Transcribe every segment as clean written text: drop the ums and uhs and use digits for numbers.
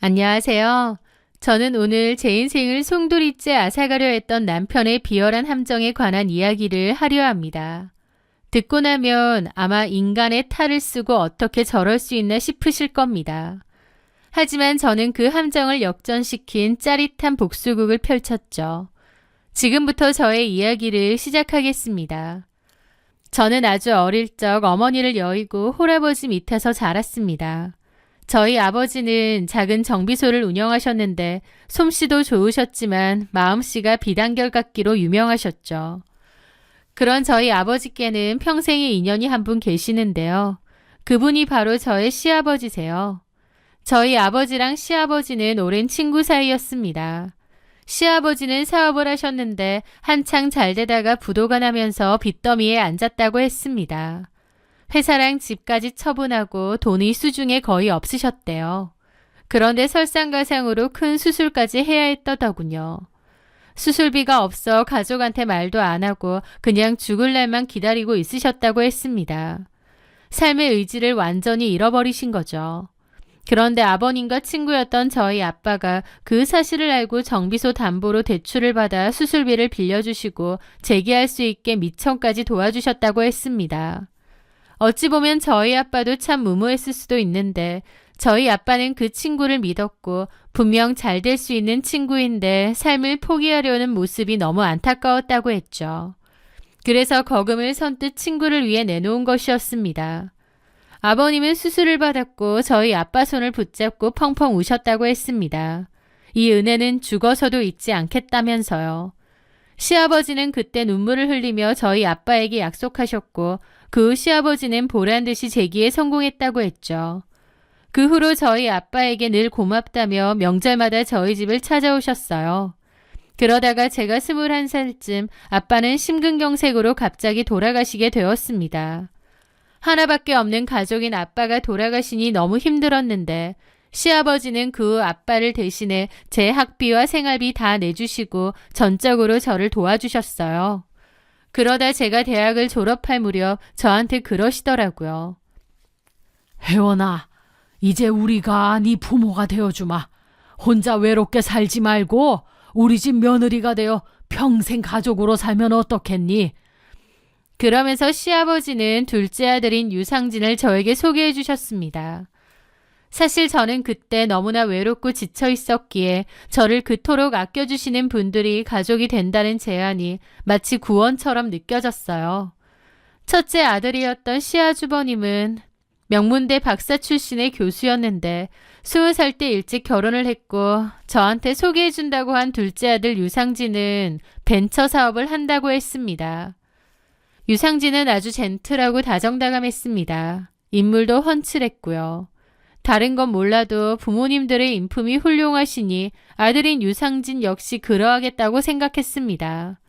안녕하세요. 저는 오늘 제 인생을 송두리째 앗아가려 했던 남편의 비열한 함정에 관한 이야기를 하려 합니다. 듣고 나면 아마 인간의 탈을 쓰고 어떻게 저럴 수 있나 싶으실 겁니다. 하지만 저는 그 함정을 역전시킨 짜릿한 복수극을 펼쳤죠. 지금부터 저의 이야기를 시작하겠습니다. 저는 아주 어릴 적 어머니를 여의고 홀아버지 밑에서 자랐습니다. 저희 아버지는 작은 정비소를 운영하셨는데 솜씨도 좋으셨지만 마음씨가 비단결같기로 유명하셨죠. 그런 저희 아버지께는 평생의 인연이 한 분 계시는데요. 그분이 바로 저의 시아버지세요. 저희 아버지랑 시아버지는 오랜 친구 사이였습니다. 시아버지는 사업을 하셨는데 한창 잘 되다가 부도가 나면서 빚더미에 앉았다고 했습니다. 회사랑 집까지 처분하고 돈이 수중에 거의 없으셨대요. 그런데 설상가상으로 큰 수술까지 해야 했더더군요. 수술비가 없어 가족한테 말도 안 하고 그냥 죽을 날만 기다리고 있으셨다고 했습니다. 삶의 의지를 완전히 잃어버리신 거죠. 그런데 아버님과 친구였던 저희 아빠가 그 사실을 알고 정비소 담보로 대출을 받아 수술비를 빌려주시고 재기할 수 있게 미천까지 도와주셨다고 했습니다. 어찌 보면 저희 아빠도 참 무모했을 수도 있는데 저희 아빠는 그 친구를 믿었고 분명 잘 될 수 있는 친구인데 삶을 포기하려는 모습이 너무 안타까웠다고 했죠. 그래서 거금을 선뜻 친구를 위해 내놓은 것이었습니다. 아버님은 수술을 받았고 저희 아빠 손을 붙잡고 펑펑 우셨다고 했습니다. 이 은혜는 죽어서도 잊지 않겠다면서요. 시아버지는 그때 눈물을 흘리며 저희 아빠에게 약속하셨고 그 후 시아버지는 보란듯이 재기에 성공했다고 했죠. 그 후로 저희 아빠에게 늘 고맙다며 명절마다 저희 집을 찾아오셨어요. 그러다가 제가 21살쯤 아빠는 심근경색으로 갑자기 돌아가시게 되었습니다. 하나밖에 없는 가족인 아빠가 돌아가시니 너무 힘들었는데 시아버지는 그 후 아빠를 대신해 제 학비와 생활비 다 내주시고 전적으로 저를 도와주셨어요. 그러다 제가 대학을 졸업할 무렵 저한테 그러시더라고요. 혜원아, 이제 우리가 네 부모가 되어주마. 혼자 외롭게 살지 말고 우리 집 며느리가 되어 평생 가족으로 살면 어떻겠니? 그러면서 시아버지는 둘째 아들인 유상진을 저에게 소개해 주셨습니다. 사실 저는 그때 너무나 외롭고 지쳐 있었기에 저를 그토록 아껴주시는 분들이 가족이 된다는 제안이 마치 구원처럼 느껴졌어요. 첫째 아들이었던 시아주버님은 명문대 박사 출신의 교수였는데 20살 때 일찍 결혼을 했고 저한테 소개해준다고 한 둘째 아들 유상진은 벤처 사업을 한다고 했습니다. 유상진은 아주 젠틀하고 다정다감했습니다. 인물도 훤칠했고요. 다른 건 몰라도 부모님들의 인품이 훌륭하시니 아들인 유상진 역시 그러하겠다고 생각했습니다.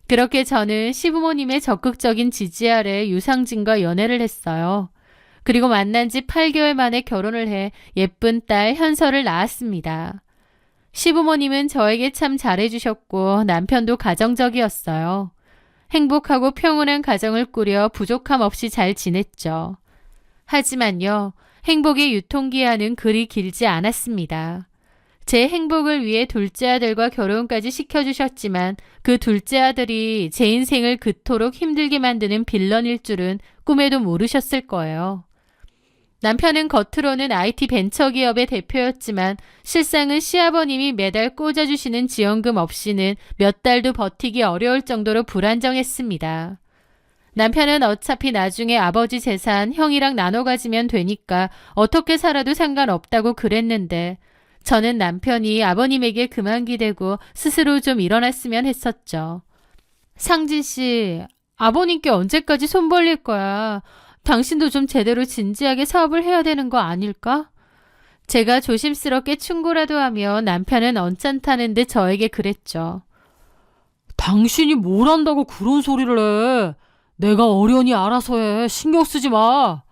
그렇게 저는 시부모님의 적극적인 지지 아래 유상진과 연애를 했어요. 그리고 만난 지 8개월 만에 결혼을 해 예쁜 딸 현서를 낳았습니다. 시부모님은 저에게 참 잘해주셨고 남편도 가정적이었어요. 행복하고 평온한 가정을 꾸려 부족함 없이 잘 지냈죠. 하지만요, 행복의 유통기한은 그리 길지 않았습니다. 제 행복을 위해 둘째 아들과 결혼까지 시켜주셨지만 그 둘째 아들이 제 인생을 그토록 힘들게 만드는 빌런일 줄은 꿈에도 모르셨을 거예요. 남편은 겉으로는 IT 벤처기업의 대표였지만 실상은 시아버님이 매달 꽂아주시는 지원금 없이는 몇 달도 버티기 어려울 정도로 불안정했습니다. 남편은 어차피 나중에 아버지 재산 형이랑 나눠 가지면 되니까 어떻게 살아도 상관없다고 그랬는데 저는 남편이 아버님에게 그만 기대고 스스로 좀 일어났으면 했었죠. 상진 씨, 아버님께 언제까지 손 벌릴 거야? 당신도 좀 제대로 진지하게 사업을 해야 되는 거 아닐까? 제가 조심스럽게 충고라도 하며 남편은 언짢다는데 저에게 그랬죠. 당신이 뭘 안다고 그런 소리를 해. 내가 어련히 알아서 해. 신경 쓰지 마.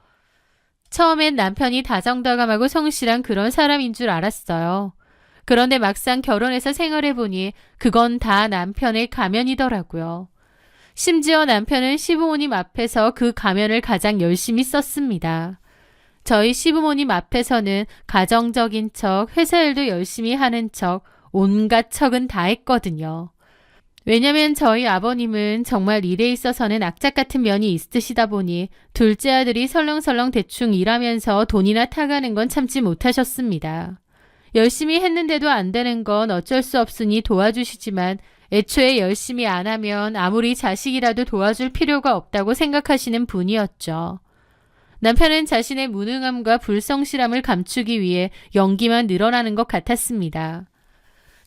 처음엔 남편이 다정다감하고 성실한 그런 사람인 줄 알았어요. 그런데 막상 결혼해서 생활해보니 그건 다 남편의 가면이더라고요. 심지어 남편은 시부모님 앞에서 그 가면을 가장 열심히 썼습니다. 저희 시부모님 앞에서는 가정적인 척, 회사 일도 열심히 하는 척, 온갖 척은 다 했거든요. 왜냐면 저희 아버님은 정말 일에 있어서는 악착 같은 면이 있으시다 보니 둘째 아들이 설렁설렁 대충 일하면서 돈이나 타가는 건 참지 못하셨습니다. 열심히 했는데도 안 되는 건 어쩔 수 없으니 도와주시지만 애초에 열심히 안 하면 아무리 자식이라도 도와줄 필요가 없다고 생각하시는 분이었죠. 남편은 자신의 무능함과 불성실함을 감추기 위해 연기만 늘어나는 것 같았습니다.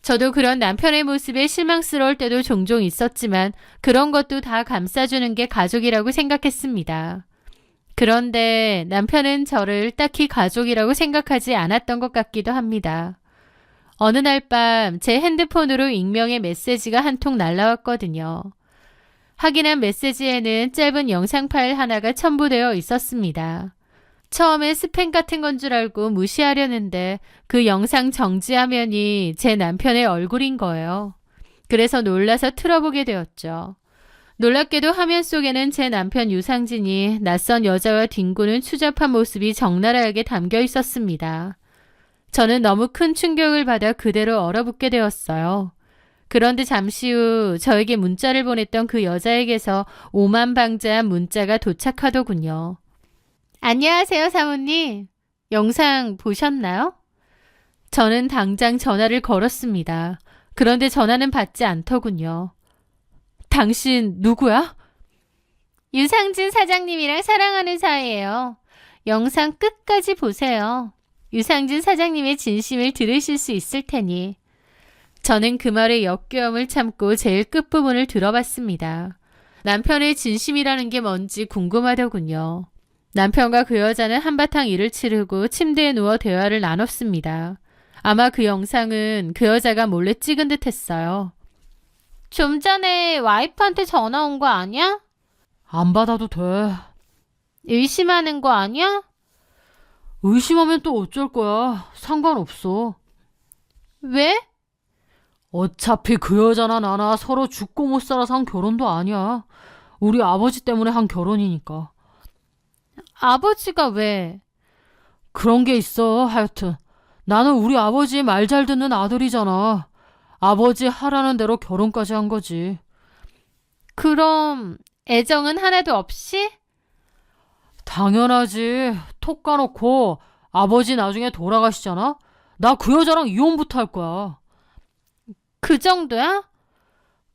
저도 그런 남편의 모습에 실망스러울 때도 종종 있었지만 그런 것도 다 감싸주는 게 가족이라고 생각했습니다. 그런데 남편은 저를 딱히 가족이라고 생각하지 않았던 것 같기도 합니다. 어느 날 밤 제 핸드폰으로 익명의 메시지가 한 통 날라왔거든요. 확인한 메시지에는 짧은 영상 파일 하나가 첨부되어 있었습니다. 처음에 스팸 같은 건 줄 알고 무시하려는데 그 영상 정지 화면이 제 남편의 얼굴인 거예요. 그래서 놀라서 틀어보게 되었죠. 놀랍게도 화면 속에는 제 남편 유상진이 낯선 여자와 뒹구는 추잡한 모습이 적나라하게 담겨 있었습니다. 저는 너무 큰 충격을 받아 그대로 얼어붙게 되었어요. 그런데 잠시 후 저에게 문자를 보냈던 그 여자에게서 오만방자한 문자가 도착하더군요. 안녕하세요, 사모님. 영상 보셨나요? 저는 당장 전화를 걸었습니다. 그런데 전화는 받지 않더군요. 당신 누구야? 유상진 사장님이랑 사랑하는 사이예요. 영상 끝까지 보세요. 유상진 사장님의 진심을 들으실 수 있을 테니. 저는 그 말의 역겨움을 참고 제일 끝부분을 들어봤습니다. 남편의 진심이라는 게 뭔지 궁금하더군요. 남편과 그 여자는 한바탕 일을 치르고 침대에 누워 대화를 나눴습니다. 아마 그 영상은 그 여자가 몰래 찍은 듯 했어요. 좀 전에 와이프한테 전화 온 거 아니야? 안 받아도 돼. 의심하는 거 아니야? 의심하면 또 어쩔 거야. 상관없어. 왜? 어차피 그 여자나 나나 서로 죽고 못 살아서 한 결혼도 아니야. 우리 아버지 때문에 한 결혼이니까. 아버지가 왜? 그런 게 있어. 하여튼 나는 우리 아버지 말 잘 듣는 아들이잖아. 아버지 하라는 대로 결혼까지 한 거지. 그럼 애정은 하나도 없이? 당연하지. 톡 까놓고 아버지 나중에 돌아가시잖아. 나 그 여자랑 이혼부터 할 거야. 그 정도야?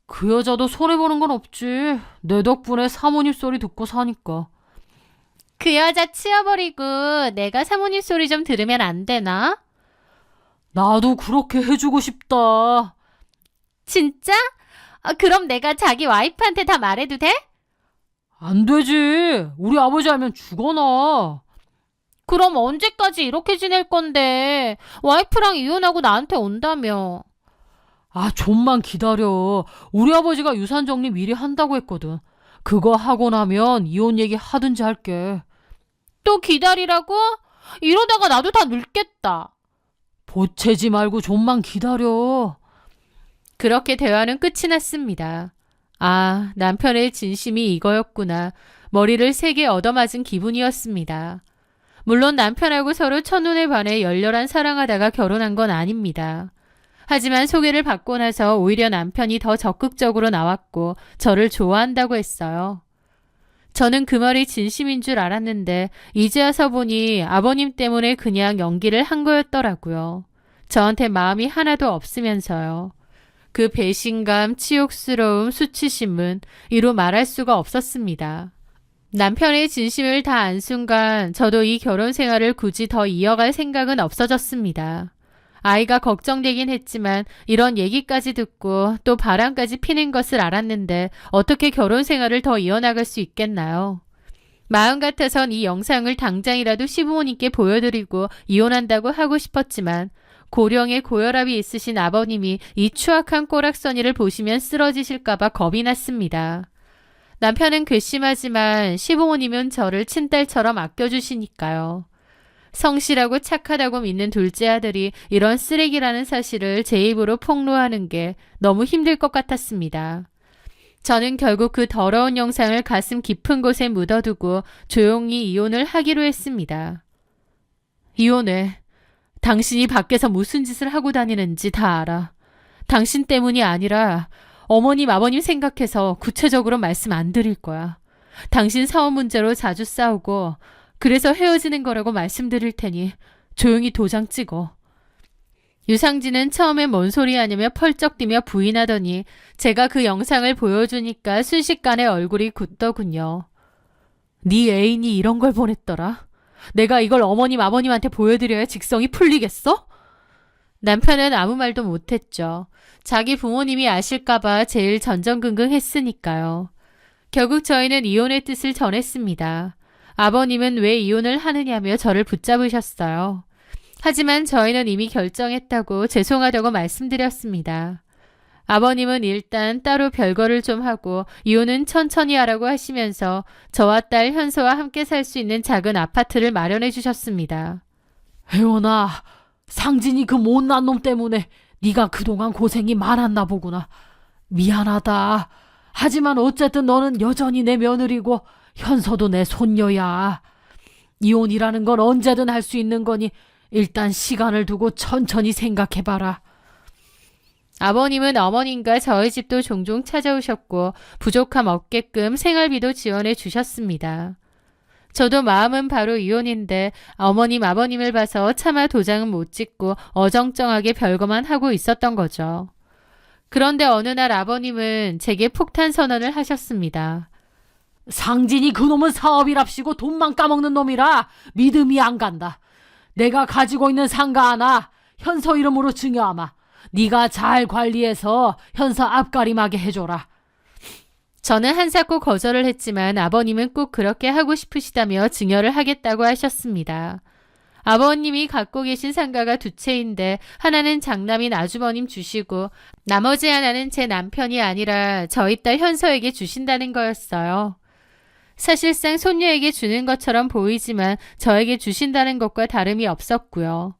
그 여자도 손해보는 건 없지. 내 덕분에 사모님 소리 듣고 사니까. 그 여자 치워버리고 내가 사모님 소리 좀 들으면 안 되나? 나도 그렇게 해주고 싶다. 진짜? 그럼 내가 자기 와이프한테 다 말해도 돼? 안 되지. 우리 아버지 알면 죽어나. 그럼 언제까지 이렇게 지낼 건데? 와이프랑 이혼하고 나한테 온다며. 좀만 기다려. 우리 아버지가 유산 정리 미리 한다고 했거든. 그거 하고 나면 이혼 얘기 하든지 할게. 또 기다리라고? 이러다가 나도 다 늙겠다. 보채지 말고 좀만 기다려. 그렇게 대화는 끝이 났습니다. 남편의 진심이 이거였구나. 머리를 세게 얻어맞은 기분이었습니다. 물론 남편하고 서로 첫눈에 반해 열렬한 사랑하다가 결혼한 건 아닙니다. 하지만 소개를 받고 나서 오히려 남편이 더 적극적으로 나왔고 저를 좋아한다고 했어요. 저는 그 말이 진심인 줄 알았는데 이제 와서 보니 아버님 때문에 그냥 연기를 한 거였더라고요. 저한테 마음이 하나도 없으면서요. 그 배신감, 치욕스러움, 수치심은 이루 말할 수가 없었습니다. 남편의 진심을 다 안 순간 저도 이 결혼 생활을 굳이 더 이어갈 생각은 없어졌습니다. 아이가 걱정되긴 했지만 이런 얘기까지 듣고 또 바람까지 피는 것을 알았는데 어떻게 결혼 생활을 더 이어나갈 수 있겠나요? 마음 같아선 이 영상을 당장이라도 시부모님께 보여드리고 이혼한다고 하고 싶었지만 고령의 고혈압이 있으신 아버님이 이 추악한 꼬락서니를 보시면 쓰러지실까봐 겁이 났습니다. 남편은 괘씸하지만 시부모님은 저를 친딸처럼 아껴주시니까요. 성실하고 착하다고 믿는 둘째 아들이 이런 쓰레기라는 사실을 제 입으로 폭로하는 게 너무 힘들 것 같았습니다. 저는 결국 그 더러운 영상을 가슴 깊은 곳에 묻어두고 조용히 이혼을 하기로 했습니다. 이혼해. 당신이 밖에서 무슨 짓을 하고 다니는지 다 알아. 당신 때문이 아니라 어머님, 아버님 생각해서 구체적으로 말씀 안 드릴 거야. 당신 사업 문제로 자주 싸우고 그래서 헤어지는 거라고 말씀드릴 테니 조용히 도장 찍어. 유상진은 처음엔 뭔 소리 하냐며 펄쩍 뛰며 부인하더니 제가 그 영상을 보여주니까 순식간에 얼굴이 굳더군요. 네 애인이 이런 걸 보냈더라. 내가 이걸 어머님, 아버님한테 보여드려야 직성이 풀리겠어? 남편은 아무 말도 못했죠. 자기 부모님이 아실까봐 제일 전전긍긍했으니까요. 결국 저희는 이혼의 뜻을 전했습니다. 아버님은 왜 이혼을 하느냐며 저를 붙잡으셨어요. 하지만 저희는 이미 결정했다고 죄송하다고 말씀드렸습니다. 아버님은 일단 따로 별거를 좀 하고 이혼은 천천히 하라고 하시면서 저와 딸 현서와 함께 살 수 있는 작은 아파트를 마련해 주셨습니다. 혜원아, 상진이 그 못난 놈 때문에 네가 그동안 고생이 많았나 보구나. 미안하다. 하지만 어쨌든 너는 여전히 내 며느리고 현서도 내 손녀야. 이혼이라는 건 언제든 할 수 있는 거니 일단 시간을 두고 천천히 생각해봐라. 아버님은 어머님과 저희 집도 종종 찾아오셨고 부족함 없게끔 생활비도 지원해 주셨습니다. 저도 마음은 바로 이혼인데 어머님, 아버님을 봐서 차마 도장은 못 찍고 어정쩡하게 별거만 하고 있었던 거죠. 그런데 어느 날 아버님은 제게 폭탄 선언을 하셨습니다. 상진이 그놈은 사업이랍시고 돈만 까먹는 놈이라 믿음이 안 간다. 내가 가지고 있는 상가 하나 현서 이름으로 증여하마. 네가 잘 관리해서 현서 앞가림하게 해줘라. 저는 한사코 거절을 했지만 아버님은 꼭 그렇게 하고 싶으시다며 증여를 하겠다고 하셨습니다. 아버님이 갖고 계신 상가가 두 채인데 하나는 장남인 아주버님 주시고 나머지 하나는 제 남편이 아니라 저희 딸 현서에게 주신다는 거였어요. 사실상 손녀에게 주는 것처럼 보이지만 저에게 주신다는 것과 다름이 없었고요.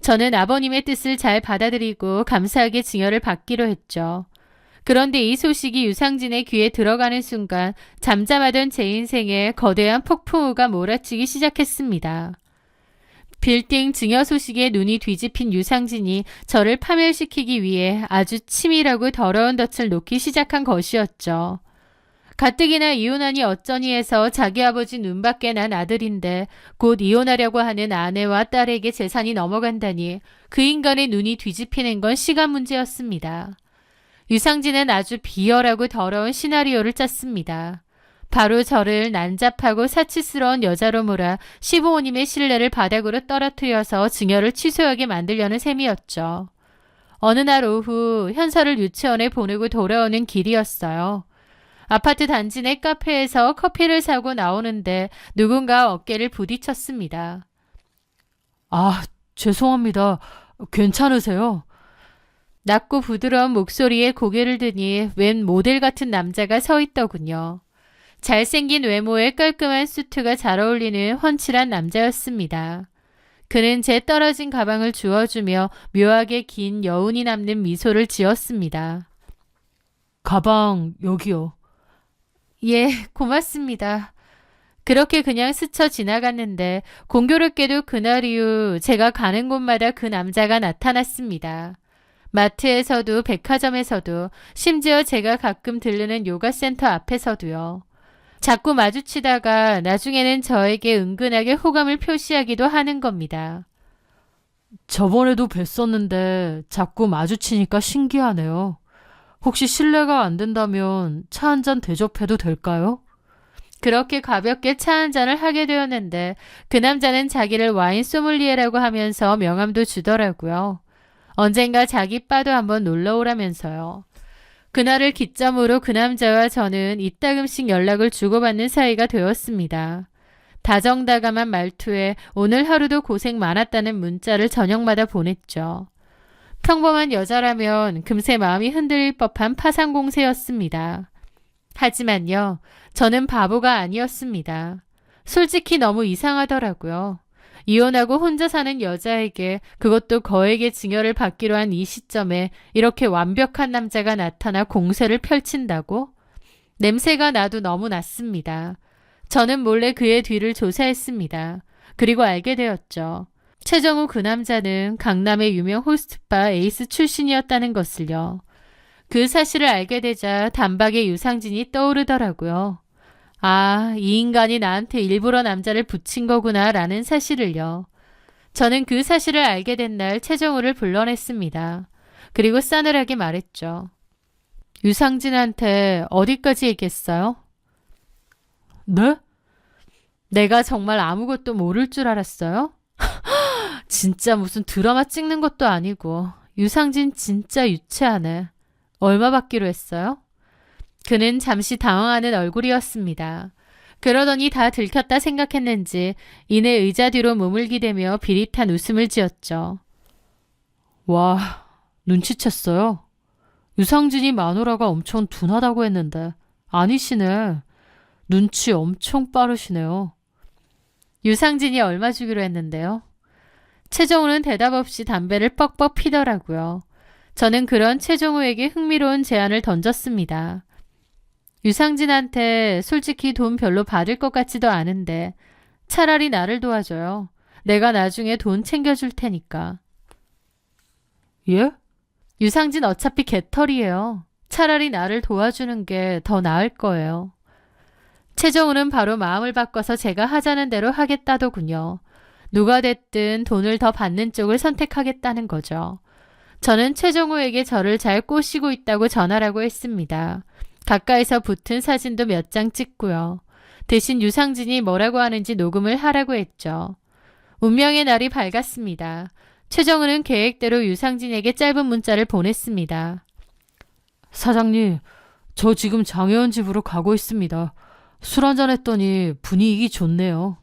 저는 아버님의 뜻을 잘 받아들이고 감사하게 증여를 받기로 했죠. 그런데 이 소식이 유상진의 귀에 들어가는 순간 잠잠하던 제 인생에 거대한 폭풍우가 몰아치기 시작했습니다. 빌딩 증여 소식에 눈이 뒤집힌 유상진이 저를 파멸시키기 위해 아주 치밀하고 더러운 덫을 놓기 시작한 것이었죠. 가뜩이나 이혼하니 어쩌니 해서 자기 아버지 눈밖에 난 아들인데 곧 이혼하려고 하는 아내와 딸에게 재산이 넘어간다니 그 인간의 눈이 뒤집히는 건 시간 문제였습니다. 유상진은 아주 비열하고 더러운 시나리오를 짰습니다. 바로 저를 난잡하고 사치스러운 여자로 몰아 시부모님의 신뢰를 바닥으로 떨어뜨려서 증여를 취소하게 만들려는 셈이었죠. 어느 날 오후 현서를 유치원에 보내고 돌아오는 길이었어요. 아파트 단지 내 카페에서 커피를 사고 나오는데 누군가 어깨를 부딪혔습니다. 아, 죄송합니다. 괜찮으세요? 낮고 부드러운 목소리에 고개를 드니 웬 모델 같은 남자가 서 있더군요. 잘생긴 외모에 깔끔한 수트가 잘 어울리는 훤칠한 남자였습니다. 그는 제 떨어진 가방을 주워주며 묘하게 긴 여운이 남는 미소를 지었습니다. 가방 여기요. 예, 고맙습니다. 그렇게 그냥 스쳐 지나갔는데 공교롭게도 그날 이후 제가 가는 곳마다 그 남자가 나타났습니다. 마트에서도 백화점에서도 심지어 제가 가끔 들르는 요가센터 앞에서도요. 자꾸 마주치다가 나중에는 저에게 은근하게 호감을 표시하기도 하는 겁니다. 저번에도 뵀었는데 자꾸 마주치니까 신기하네요. 혹시 실례가 안 된다면 차 한 잔 대접해도 될까요? 그렇게 가볍게 차 한 잔을 하게 되었는데 그 남자는 자기를 와인 소믈리에라고 하면서 명함도 주더라고요. 언젠가 자기 바도 한번 놀러 오라면서요. 그날을 기점으로 그 남자와 저는 이따금씩 연락을 주고받는 사이가 되었습니다. 다정다감한 말투에 오늘 하루도 고생 많았다는 문자를 저녁마다 보냈죠. 평범한 여자라면 금세 마음이 흔들릴 법한 파상공세였습니다. 하지만요, 저는 바보가 아니었습니다. 솔직히 너무 이상하더라고요. 이혼하고 혼자 사는 여자에게, 그것도 거액의 증여를 받기로 한 이 시점에 이렇게 완벽한 남자가 나타나 공세를 펼친다고? 냄새가 나도 너무 났습니다. 저는 몰래 그의 뒤를 조사했습니다. 그리고 알게 되었죠. 최정우 그 남자는 강남의 유명 호스트바 에이스 출신이었다는 것을요. 그 사실을 알게 되자 단박에 유상진이 떠오르더라고요. 아, 이 인간이 나한테 일부러 남자를 붙인 거구나 라는 사실을요. 저는 그 사실을 알게 된 날 최정우를 불러냈습니다. 그리고 싸늘하게 말했죠. 유상진한테 어디까지 얘기했어요? 네? 내가 정말 아무것도 모를 줄 알았어요? 진짜 무슨 드라마 찍는 것도 아니고 유상진 진짜 유치하네. 얼마 받기로 했어요? 그는 잠시 당황하는 얼굴이었습니다. 그러더니 다 들켰다 생각했는지 이내 의자 뒤로 몸을 기대며 비릿한 웃음을 지었죠. 와, 눈치챘어요. 유상진이 마누라가 엄청 둔하다고 했는데 아니시네. 눈치 엄청 빠르시네요. 유상진이 얼마 주기로 했는데요. 최정우는 대답 없이 담배를 뻑뻑 피더라고요. 저는 그런 최정우에게 흥미로운 제안을 던졌습니다. 유상진한테 솔직히 돈 별로 받을 것 같지도 않은데 차라리 나를 도와줘요. 내가 나중에 돈 챙겨줄 테니까. 예? 유상진 어차피 개털이에요. 차라리 나를 도와주는 게 더 나을 거예요. 최정우는 바로 마음을 바꿔서 제가 하자는 대로 하겠다더군요. 누가 됐든 돈을 더 받는 쪽을 선택하겠다는 거죠. 저는 최정우에게 저를 잘 꼬시고 있다고 전하라고 했습니다. 가까이서 붙은 사진도 몇 장 찍고요. 대신 유상진이 뭐라고 하는지 녹음을 하라고 했죠. 운명의 날이 밝았습니다. 최정우는 계획대로 유상진에게 짧은 문자를 보냈습니다. 사장님, 저 지금 장혜원 집으로 가고 있습니다. 술 한잔 했더니 분위기 좋네요.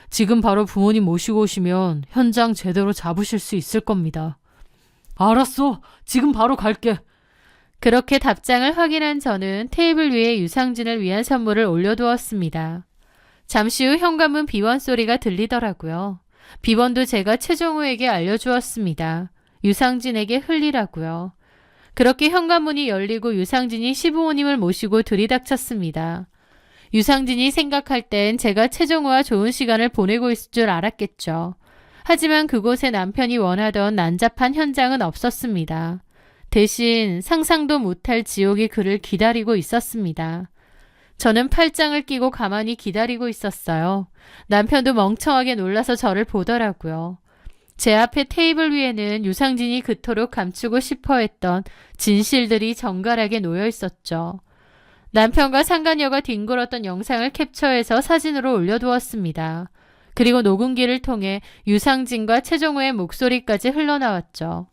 지금 바로 부모님 모시고 오시면 현장 제대로 잡으실 수 있을 겁니다. 알았어. 지금 바로 갈게. 그렇게 답장을 확인한 저는 테이블 위에 유상진을 위한 선물을 올려두었습니다. 잠시 후 현관문 비번 소리가 들리더라고요. 비번도 제가 최정우에게 알려주었습니다. 유상진에게 흘리라고요. 그렇게 현관문이 열리고 유상진이 시부모님을 모시고 들이닥쳤습니다. 유상진이 생각할 땐 제가 최정우와 좋은 시간을 보내고 있을 줄 알았겠죠. 하지만 그곳에 남편이 원하던 난잡한 현장은 없었습니다. 대신 상상도 못할 지옥이 그를 기다리고 있었습니다. 저는 팔짱을 끼고 가만히 기다리고 있었어요. 남편도 멍청하게 놀라서 저를 보더라고요. 제 앞에 테이블 위에는 유상진이 그토록 감추고 싶어 했던 진실들이 정갈하게 놓여 있었죠. 남편과 상간녀가 뒹굴었던 영상을 캡처해서 사진으로 올려두었습니다. 그리고 녹음기를 통해 유상진과 최정우의 목소리까지 흘러나왔죠.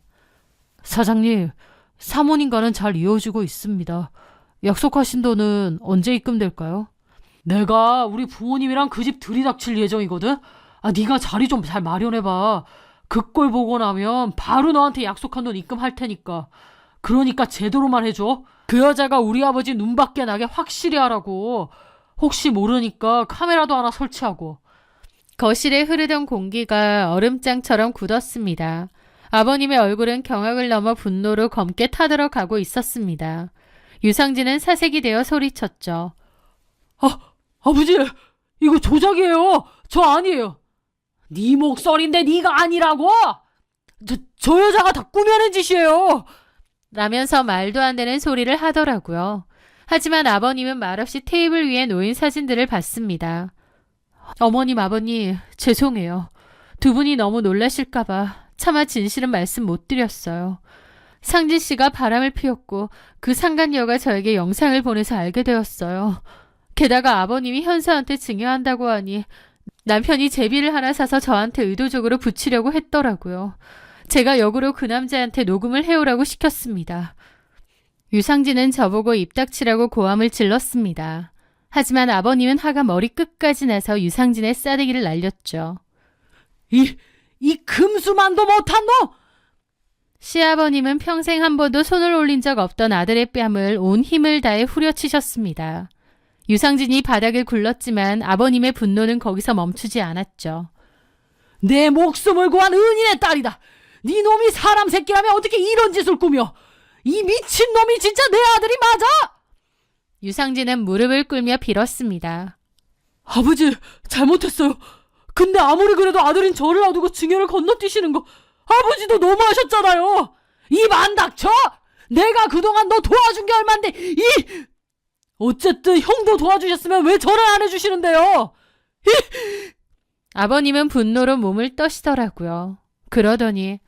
사장님, 사모님과는 잘 이어지고 있습니다. 약속하신 돈은 언제 입금될까요? 내가 우리 부모님이랑 그 집 들이닥칠 예정이거든? 네가 자리 좀 잘 마련해봐. 그 꼴 보고 나면 바로 너한테 약속한 돈 입금할 테니까. 그러니까 제대로만 해줘. 그 여자가 우리 아버지 눈밖에 나게 확실히 하라고. 혹시 모르니까 카메라도 하나 설치하고. 거실에 흐르던 공기가 얼음장처럼 굳었습니다. 아버님의 얼굴은 경악을 넘어 분노로 검게 타들어가고 있었습니다. 유상진은 사색이 되어 소리쳤죠. 아버지, 이거 조작이에요. 저 아니에요. 네 목소리인데 네가 아니라고? 저 여자가 다 꾸며낸 짓이에요. 라면서 말도 안 되는 소리를 하더라고요. 하지만 아버님은 말없이 테이블 위에 놓인 사진들을 봤습니다. 어머님, 아버님, 죄송해요. 두 분이 너무 놀라실까봐 차마 진실은 말씀 못 드렸어요. 상진 씨가 바람을 피웠고 그 상간녀가 저에게 영상을 보내서 알게 되었어요. 게다가 아버님이 현수한테 증여한다고 하니 남편이 제비를 하나 사서 저한테 의도적으로 붙이려고 했더라고요. 제가 역으로 그 남자한테 녹음을 해오라고 시켰습니다. 유상진은 저보고 입 닥치라고 고함을 질렀습니다. 하지만 아버님은 화가 머리 끝까지 나서 유상진의 싸대기를 날렸죠. 이 금수만도 못한 놈! 시아버님은 평생 한 번도 손을 올린 적 없던 아들의 뺨을 온 힘을 다해 후려치셨습니다. 유상진이 바닥을 굴렀지만 아버님의 분노는 거기서 멈추지 않았죠. 내 목숨을 구한 은인의 딸이다. 네 놈이 사람 새끼라면 어떻게 이런 짓을 꾸며? 이 미친놈이 진짜 내 아들이 맞아? 유상진은 무릎을 꿇며 빌었습니다. 아버지, 잘못했어요. 근데 아무리 그래도 아들인 저를 놔두고 증여를 건너뛰시는 거 아버지도 너무하셨잖아요. 입 안 닥쳐? 내가 그동안 너 도와준 게 얼만데 어쨌든 형도 도와주셨으면 왜 저를 안 해주시는데요? 아버님은 분노로 몸을 떠시더라고요. 그러더니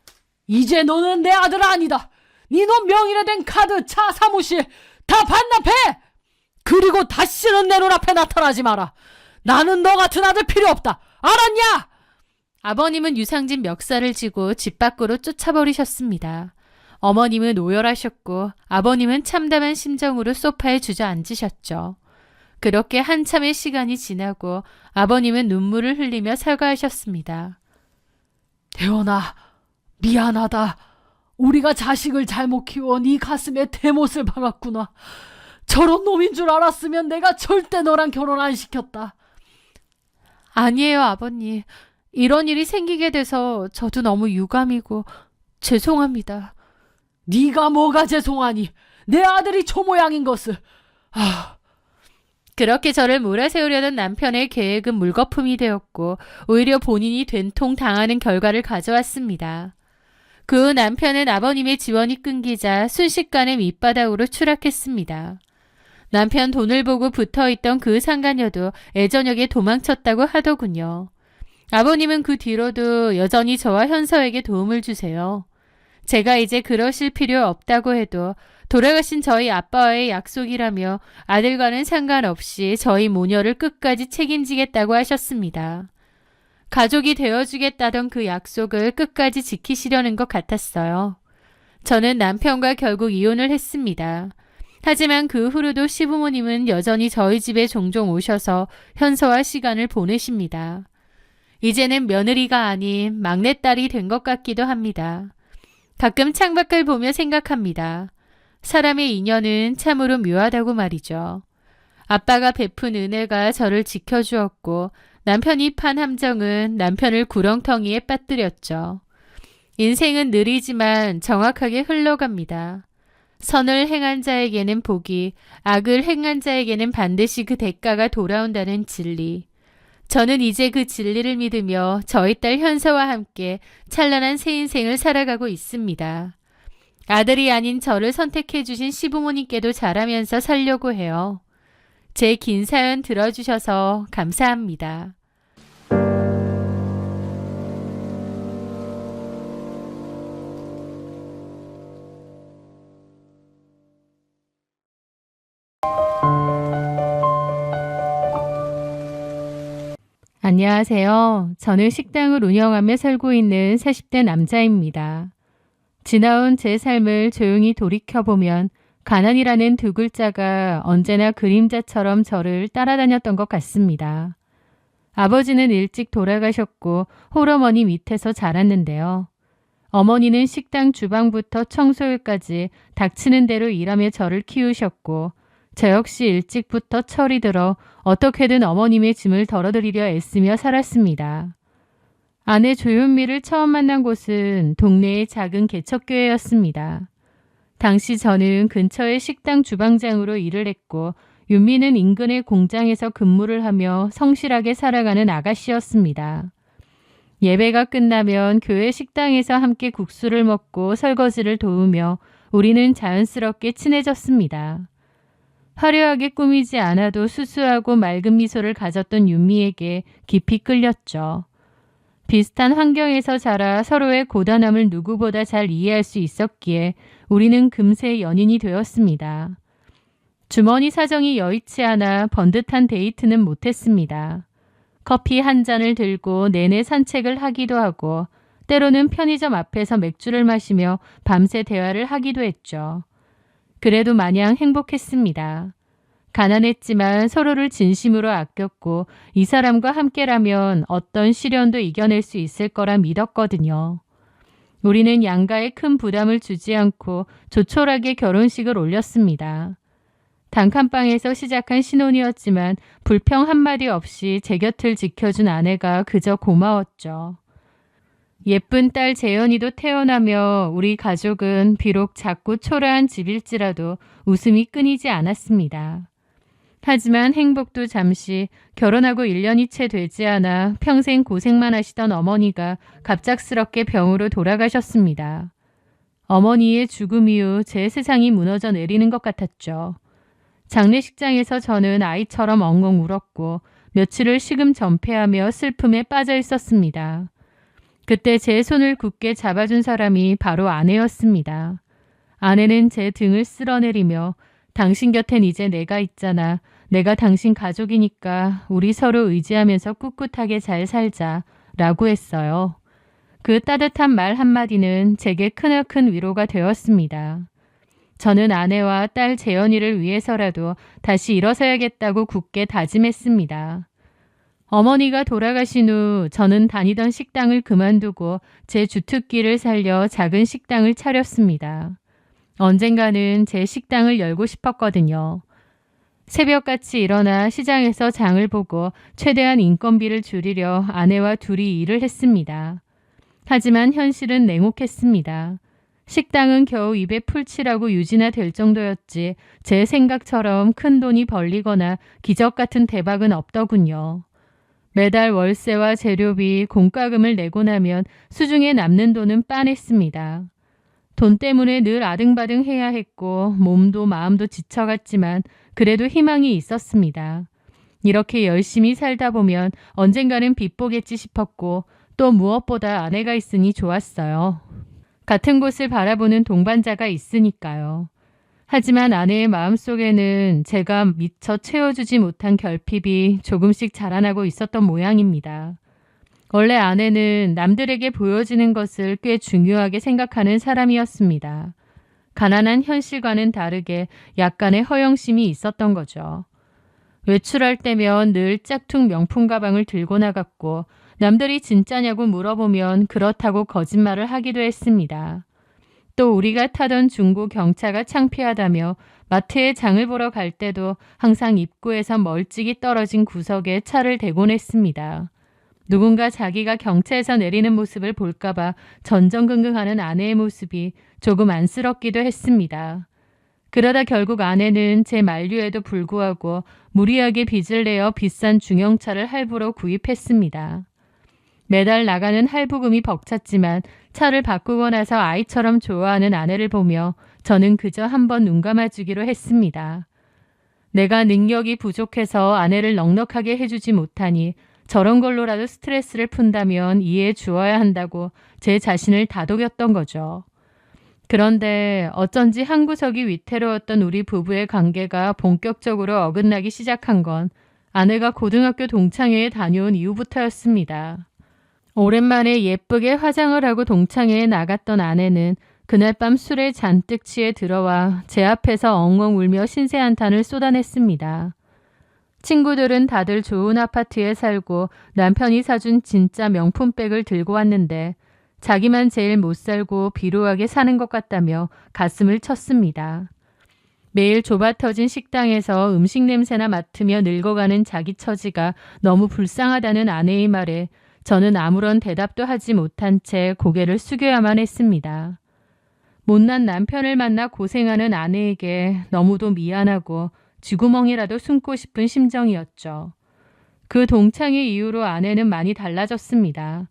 이제 너는 내 아들 아니다. 네 놈 명의로 된 카드, 차, 사무실 다 반납해. 그리고 다시는 내 눈앞에 나타나지 마라. 나는 너 같은 아들 필요 없다. 알았냐? 아버님은 유상진 멱살을 쥐고 집 밖으로 쫓아버리셨습니다. 어머님은 오열하셨고 아버님은 참담한 심정으로 소파에 주저앉으셨죠. 그렇게 한참의 시간이 지나고 아버님은 눈물을 흘리며 사과하셨습니다. 대원아, 미안하다. 우리가 자식을 잘못 키워 네 가슴에 대못을 박았구나. 저런 놈인 줄 알았으면 내가 절대 너랑 결혼 안 시켰다. 아니에요, 아버님. 이런 일이 생기게 돼서 저도 너무 유감이고 죄송합니다. 네가 뭐가 죄송하니? 내 아들이 저 모양인 것을. 그렇게 저를 몰아세우려던 남편의 계획은 물거품이 되었고 오히려 본인이 된통 당하는 결과를 가져왔습니다. 그 후 남편은 아버님의 지원이 끊기자 순식간에 밑바닥으로 추락했습니다. 남편 돈을 보고 붙어있던 그 상간녀도 애저녁에 도망쳤다고 하더군요. 아버님은 그 뒤로도 여전히 저와 현서에게 도움을 주세요. 제가 이제 그러실 필요 없다고 해도 돌아가신 저희 아빠와의 약속이라며 아들과는 상관없이 저희 모녀를 끝까지 책임지겠다고 하셨습니다. 가족이 되어주겠다던 그 약속을 끝까지 지키시려는 것 같았어요. 저는 남편과 결국 이혼을 했습니다. 하지만 그 후로도 시부모님은 여전히 저희 집에 종종 오셔서 현서와 시간을 보내십니다. 이제는 며느리가 아닌 막내딸이 된 것 같기도 합니다. 가끔 창밖을 보며 생각합니다. 사람의 인연은 참으로 묘하다고 말이죠. 아빠가 베푼 은혜가 저를 지켜주었고 남편이 판 함정은 남편을 구렁텅이에 빠뜨렸죠. 인생은 느리지만 정확하게 흘러갑니다. 선을 행한 자에게는 복이, 악을 행한 자에게는 반드시 그 대가가 돌아온다는 진리. 저는 이제 그 진리를 믿으며 저희 딸 현서와 함께 찬란한 새 인생을 살아가고 있습니다. 아들이 아닌 저를 선택해 주신 시부모님께도 잘하면서 살려고 해요. 제 긴 사연 들어주셔서 감사합니다. 안녕하세요. 저는 식당을 운영하며 살고 있는 40대 남자입니다. 지나온 제 삶을 조용히 돌이켜보면 가난이라는 두 글자가 언제나 그림자처럼 저를 따라다녔던 것 같습니다. 아버지는 일찍 돌아가셨고 홀어머니 밑에서 자랐는데요. 어머니는 식당 주방부터 청소일까지 닥치는 대로 일하며 저를 키우셨고 저 역시 일찍부터 철이 들어 어떻게든 어머님의 짐을 덜어드리려 애쓰며 살았습니다. 아내 조윤미를 처음 만난 곳은 동네의 작은 개척교회였습니다. 당시 저는 근처의 식당 주방장으로 일을 했고 윤미는 인근의 공장에서 근무를 하며 성실하게 살아가는 아가씨였습니다. 예배가 끝나면 교회 식당에서 함께 국수를 먹고 설거지를 도우며 우리는 자연스럽게 친해졌습니다. 화려하게 꾸미지 않아도 수수하고 맑은 미소를 가졌던 윤미에게 깊이 끌렸죠. 비슷한 환경에서 자라 서로의 고단함을 누구보다 잘 이해할 수 있었기에 우리는 금세 연인이 되었습니다. 주머니 사정이 여의치 않아 번듯한 데이트는 못했습니다. 커피 한 잔을 들고 내내 산책을 하기도 하고 때로는 편의점 앞에서 맥주를 마시며 밤새 대화를 하기도 했죠. 그래도 마냥 행복했습니다. 가난했지만 서로를 진심으로 아꼈고 이 사람과 함께라면 어떤 시련도 이겨낼 수 있을 거라 믿었거든요. 우리는 양가에 큰 부담을 주지 않고 조촐하게 결혼식을 올렸습니다. 단칸방에서 시작한 신혼이었지만 불평 한마디 없이 제 곁을 지켜준 아내가 그저 고마웠죠. 예쁜 딸 재현이도 태어나며 우리 가족은 비록 작고 초라한 집일지라도 웃음이 끊이지 않았습니다. 하지만 행복도 잠시, 결혼하고 1년이 채 되지 않아 평생 고생만 하시던 어머니가 갑작스럽게 병으로 돌아가셨습니다. 어머니의 죽음 이후 제 세상이 무너져 내리는 것 같았죠. 장례식장에서 저는 아이처럼 엉엉 울었고 며칠을 식음전폐하며 슬픔에 빠져 있었습니다. 그때 제 손을 굳게 잡아준 사람이 바로 아내였습니다. 아내는 제 등을 쓸어내리며 당신 곁엔 이제 내가 있잖아. 내가 당신 가족이니까 우리 서로 의지하면서 꿋꿋하게 잘 살자 라고 했어요. 그 따뜻한 말 한마디는 제게 크나큰 위로가 되었습니다. 저는 아내와 딸 재현이를 위해서라도 다시 일어서야겠다고 굳게 다짐했습니다. 어머니가 돌아가신 후 저는 다니던 식당을 그만두고 제 주특기를 살려 작은 식당을 차렸습니다. 언젠가는 제 식당을 열고 싶었거든요. 새벽같이 일어나 시장에서 장을 보고 최대한 인건비를 줄이려 아내와 둘이 일을 했습니다. 하지만 현실은 냉혹했습니다. 식당은 겨우 입에 풀칠하고 유지나 될 정도였지 제 생각처럼 큰 돈이 벌리거나 기적 같은 대박은 없더군요. 매달 월세와 재료비, 공과금을 내고 나면 수중에 남는 돈은 빤했습니다. 돈 때문에 늘 아등바등 해야 했고 몸도 마음도 지쳐갔지만 그래도 희망이 있었습니다. 이렇게 열심히 살다 보면 언젠가는 빚보겠지 싶었고 또 무엇보다 아내가 있으니 좋았어요. 같은 곳을 바라보는 동반자가 있으니까요. 하지만 아내의 마음속에는 제가 미처 채워주지 못한 결핍이 조금씩 자라나고 있었던 모양입니다. 원래 아내는 남들에게 보여지는 것을 꽤 중요하게 생각하는 사람이었습니다. 가난한 현실과는 다르게 약간의 허영심이 있었던 거죠. 외출할 때면 늘 짝퉁 명품 가방을 들고 나갔고 남들이 진짜냐고 물어보면 그렇다고 거짓말을 하기도 했습니다. 또 우리가 타던 중고 경차가 창피하다며 마트에 장을 보러 갈 때도 항상 입구에서 멀찍이 떨어진 구석에 차를 대곤 했습니다. 누군가 자기가 경차에서 내리는 모습을 볼까봐 전전긍긍하는 아내의 모습이 조금 안쓰럽기도 했습니다. 그러다 결국 아내는 제 만류에도 불구하고 무리하게 빚을 내어 비싼 중형차를 할부로 구입했습니다. 매달 나가는 할부금이 벅찼지만 차를 바꾸고 나서 아이처럼 좋아하는 아내를 보며 저는 그저 한번 눈 감아주기로 했습니다. 내가 능력이 부족해서 아내를 넉넉하게 해주지 못하니 저런 걸로라도 스트레스를 푼다면 이해해 주어야 한다고 제 자신을 다독였던 거죠. 그런데 어쩐지 한 구석이 위태로웠던 우리 부부의 관계가 본격적으로 어긋나기 시작한 건 아내가 고등학교 동창회에 다녀온 이후부터였습니다. 오랜만에 예쁘게 화장을 하고 동창회에 나갔던 아내는 그날 밤 술에 잔뜩 취해 들어와 제 앞에서 엉엉 울며 신세한탄을 쏟아냈습니다. 친구들은 다들 좋은 아파트에 살고 남편이 사준 진짜 명품백을 들고 왔는데 자기만 제일 못 살고 비루하게 사는 것 같다며 가슴을 쳤습니다. 매일 좁아터진 식당에서 음식 냄새나 맡으며 늙어가는 자기 처지가 너무 불쌍하다는 아내의 말에 저는 아무런 대답도 하지 못한 채 고개를 숙여야만 했습니다. 못난 남편을 만나 고생하는 아내에게 너무도 미안하고 쥐구멍이라도 숨고 싶은 심정이었죠. 그 동창회 이후로 아내는 많이 달라졌습니다.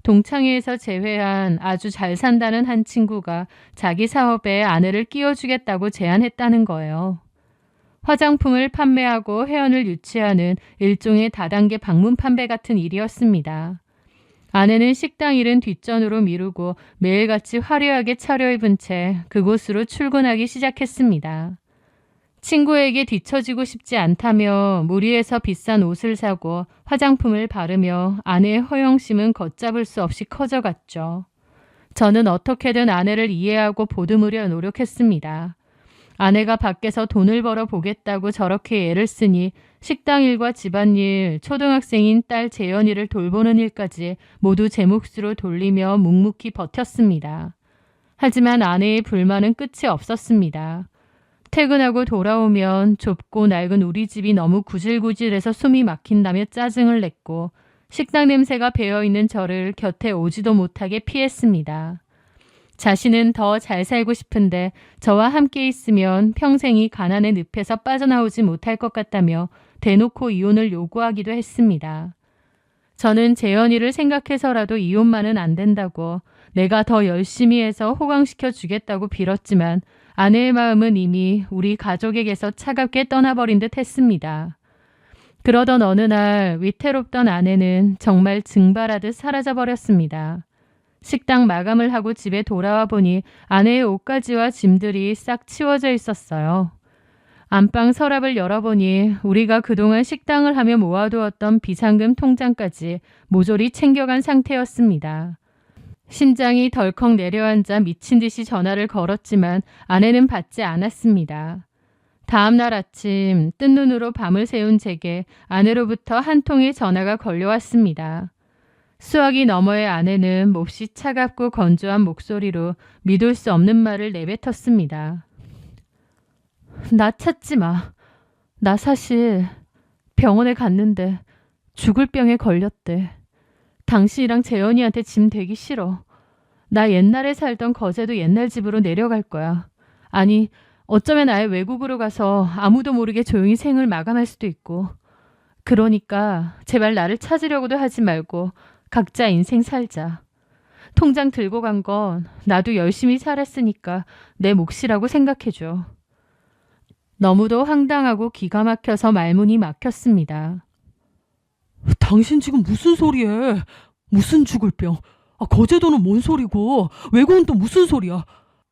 동창회에서 제외한 아주 잘 산다는 한 친구가 자기 사업에 아내를 끼워주겠다고 제안했다는 거예요. 화장품을 판매하고 회원을 유치하는 일종의 다단계 방문 판매 같은 일이었습니다. 아내는 식당 일은 뒷전으로 미루고 매일같이 화려하게 차려입은 채 그곳으로 출근하기 시작했습니다. 친구에게 뒤처지고 싶지 않다며 무리해서 비싼 옷을 사고 화장품을 바르며 아내의 허영심은 걷잡을 수 없이 커져갔죠. 저는 어떻게든 아내를 이해하고 보듬으려 노력했습니다. 아내가 밖에서 돈을 벌어 보겠다고 저렇게 애를 쓰니 식당 일과 집안일, 초등학생인 딸 재현이를 돌보는 일까지 모두 제 몫으로 돌리며 묵묵히 버텼습니다. 하지만 아내의 불만은 끝이 없었습니다. 퇴근하고 돌아오면 좁고 낡은 우리 집이 너무 구질구질해서 숨이 막힌다며 짜증을 냈고 식당 냄새가 배어있는 저를 곁에 오지도 못하게 피했습니다. 자신은 더 잘 살고 싶은데 저와 함께 있으면 평생이 가난의 늪에서 빠져나오지 못할 것 같다며 대놓고 이혼을 요구하기도 했습니다. 저는 재현이를 생각해서라도 이혼만은 안 된다고 내가 더 열심히 해서 호강시켜 주겠다고 빌었지만 아내의 마음은 이미 우리 가족에게서 차갑게 떠나버린 듯 했습니다. 그러던 어느 날 위태롭던 아내는 정말 증발하듯 사라져버렸습니다. 식당 마감을 하고 집에 돌아와 보니 아내의 옷가지와 짐들이 싹 치워져 있었어요. 안방 서랍을 열어보니 우리가 그동안 식당을 하며 모아두었던 비상금 통장까지 모조리 챙겨간 상태였습니다. 심장이 덜컥 내려앉아 미친 듯이 전화를 걸었지만 아내는 받지 않았습니다. 다음 날 아침 뜬 눈으로 밤을 새운 제게 아내로부터 한 통의 전화가 걸려왔습니다. 수화기 너머의 아내는 몹시 차갑고 건조한 목소리로 믿을 수 없는 말을 내뱉었습니다. 나 찾지 마. 나 사실 병원에 갔는데 죽을 병에 걸렸대. 당신이랑 재현이한테 짐 되기 싫어. 나 옛날에 살던 거제도 옛날 집으로 내려갈 거야. 아니, 어쩌면 아예 외국으로 가서 아무도 모르게 조용히 생을 마감할 수도 있고. 그러니까 제발 나를 찾으려고도 하지 말고 각자 인생 살자. 통장 들고 간 건 나도 열심히 살았으니까 내 몫이라고 생각해줘. 너무도 황당하고 기가 막혀서 말문이 막혔습니다. 당신 지금 무슨 소리해? 무슨 죽을 병? 거제도는 뭔 소리고 외국은 또 무슨 소리야?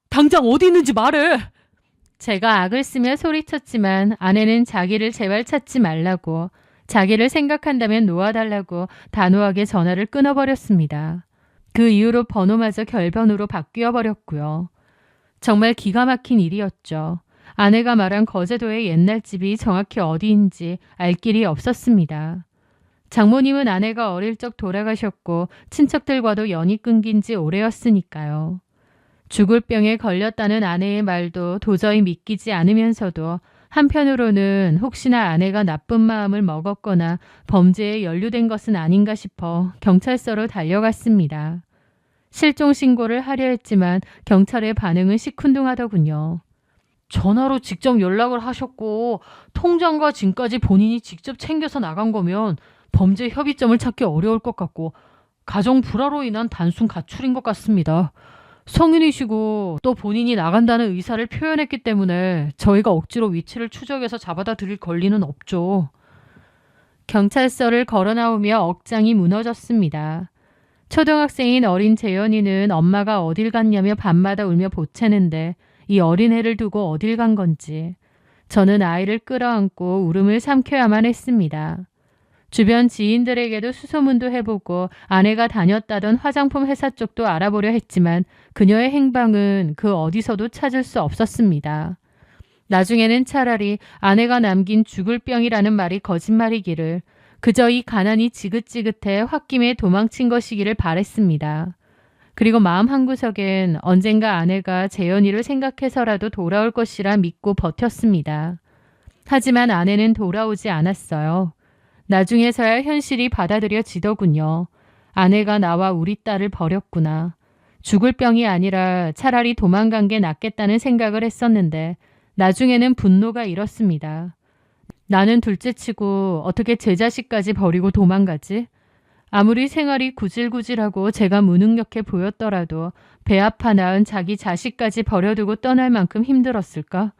당장 어디 있는지 말해. 제가 악을 쓰며 소리쳤지만 아내는 자기를 제발 찾지 말라고, 자기를 생각한다면 놓아달라고 단호하게 전화를 끊어버렸습니다. 그 이후로 번호마저 결번으로 바뀌어버렸고요. 정말 기가 막힌 일이었죠. 아내가 말한 거제도의 옛날 집이 정확히 어디인지 알 길이 없었습니다. 장모님은 아내가 어릴 적 돌아가셨고 친척들과도 연이 끊긴 지 오래였으니까요. 죽을 병에 걸렸다는 아내의 말도 도저히 믿기지 않으면서도 한편으로는 혹시나 아내가 나쁜 마음을 먹었거나 범죄에 연루된 것은 아닌가 싶어 경찰서로 달려갔습니다. 실종 신고를 하려 했지만 경찰의 반응은 시큰둥하더군요. 전화로 직접 연락을 하셨고 통장과 짐까지 본인이 직접 챙겨서 나간 거면 범죄 협의점을 찾기 어려울 것 같고 가정 불화로 인한 단순 가출인 것 같습니다. 성인이시고 또 본인이 나간다는 의사를 표현했기 때문에 저희가 억지로 위치를 추적해서 잡아다 드릴 권리는 없죠. 경찰서를 걸어 나오며 억장이 무너졌습니다. 초등학생인 어린 재현이는 엄마가 어딜 갔냐며 밤마다 울며 보채는데 이 어린애를 두고 어딜 간 건지 저는 아이를 끌어안고 울음을 삼켜야만 했습니다. 주변 지인들에게도 수소문도 해보고 아내가 다녔다던 화장품 회사 쪽도 알아보려 했지만 그녀의 행방은 그 어디서도 찾을 수 없었습니다. 나중에는 차라리 아내가 남긴 죽을 병이라는 말이 거짓말이기를, 그저 이 가난이 지긋지긋해 홧김에 도망친 것이기를 바랬습니다. 그리고 마음 한구석엔 언젠가 아내가 재현이를 생각해서라도 돌아올 것이라 믿고 버텼습니다. 하지만 아내는 돌아오지 않았어요. 나중에서야 현실이 받아들여지더군요. 아내가 나와 우리 딸을 버렸구나. 죽을 병이 아니라 차라리 도망간 게 낫겠다는 생각을 했었는데 나중에는 분노가 일었습니다. 나는 둘째치고 어떻게 제 자식까지 버리고 도망가지? 아무리 생활이 구질구질하고 제가 무능력해 보였더라도 배 아파 낳은 자기 자식까지 버려두고 떠날 만큼 힘들었을까?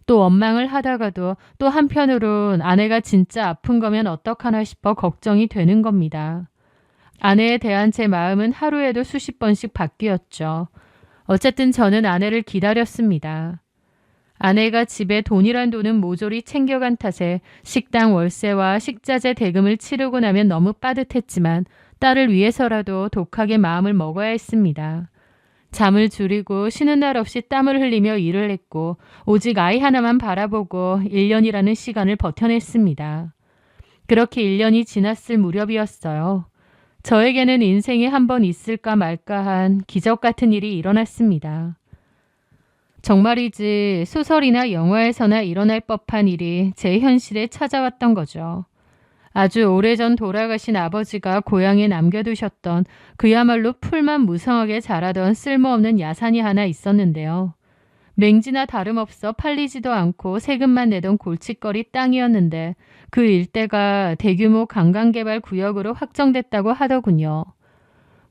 또 원망을 하다가도 또 한편으론 아내가 진짜 아픈 거면 어떡하나 싶어 걱정이 되는 겁니다. 아내에 대한 제 마음은 하루에도 수십 번씩 바뀌었죠. 어쨌든 저는 아내를 기다렸습니다. 아내가 집에 돈이란 돈은 모조리 챙겨간 탓에 식당 월세와 식자재 대금을 치르고 나면 너무 빠듯했지만 딸을 위해서라도 독하게 마음을 먹어야 했습니다. 잠을 줄이고 쉬는 날 없이 땀을 흘리며 일을 했고 오직 아이 하나만 바라보고 1년이라는 시간을 버텨냈습니다. 그렇게 1년이 지났을 무렵이었어요. 저에게는 인생에 한 번 있을까 말까 한 기적 같은 일이 일어났습니다. 정말이지 소설이나 영화에서나 일어날 법한 일이 제 현실에 찾아왔던 거죠. 아주 오래전 돌아가신 아버지가 고향에 남겨두셨던 그야말로 풀만 무성하게 자라던 쓸모없는 야산이 하나 있었는데요. 맹지나 다름없어 팔리지도 않고 세금만 내던 골칫거리 땅이었는데 그 일대가 대규모 관광개발 구역으로 확정됐다고 하더군요.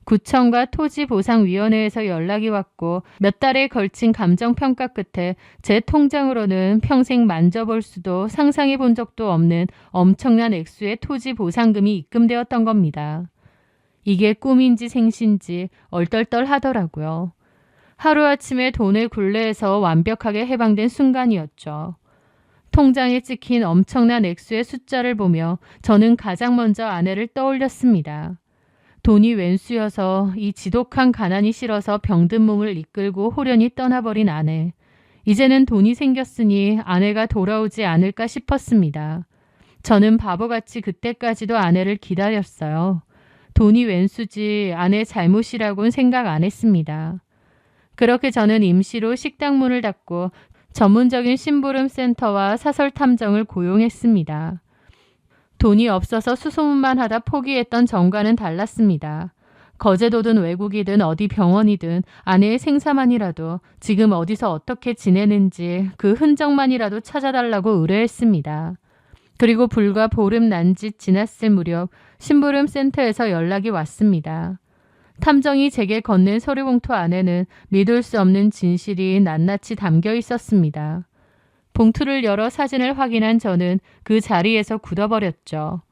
구청과 토지보상위원회에서 연락이 왔고 몇 달에 걸친 감정평가 끝에 제 통장으로는 평생 만져볼 수도 상상해 본 적도 없는 엄청난 액수의 토지보상금이 입금되었던 겁니다. 이게 꿈인지 생신지 얼떨떨 하더라고요. 하루아침에 돈의 굴레에서 완벽하게 해방된 순간이었죠. 통장에 찍힌 엄청난 액수의 숫자를 보며 저는 가장 먼저 아내를 떠올렸습니다. 돈이 웬수여서 이 지독한 가난이 싫어서 병든 몸을 이끌고 호련히 떠나버린 아내. 이제는 돈이 생겼으니 아내가 돌아오지 않을까 싶었습니다. 저는 바보같이 그때까지도 아내를 기다렸어요. 돈이 웬수지 아내 잘못이라고는 생각 안 했습니다. 그렇게 저는 임시로 식당 문을 닫고 전문적인 심부름 센터와 사설 탐정을 고용했습니다. 돈이 없어서 수소문만 하다 포기했던 전과는 달랐습니다. 거제도든 외국이든 어디 병원이든 아내의 생사만이라도 지금 어디서 어떻게 지내는지 그 흔적만이라도 찾아달라고 의뢰했습니다. 그리고 불과 보름 난짓 지났을 무렵 심부름 센터에서 연락이 왔습니다. 탐정이 제게 건넨 서류봉투 안에는 믿을 수 없는 진실이 낱낱이 담겨 있었습니다. 봉투를 열어 사진을 확인한 저는 그 자리에서 굳어버렸죠.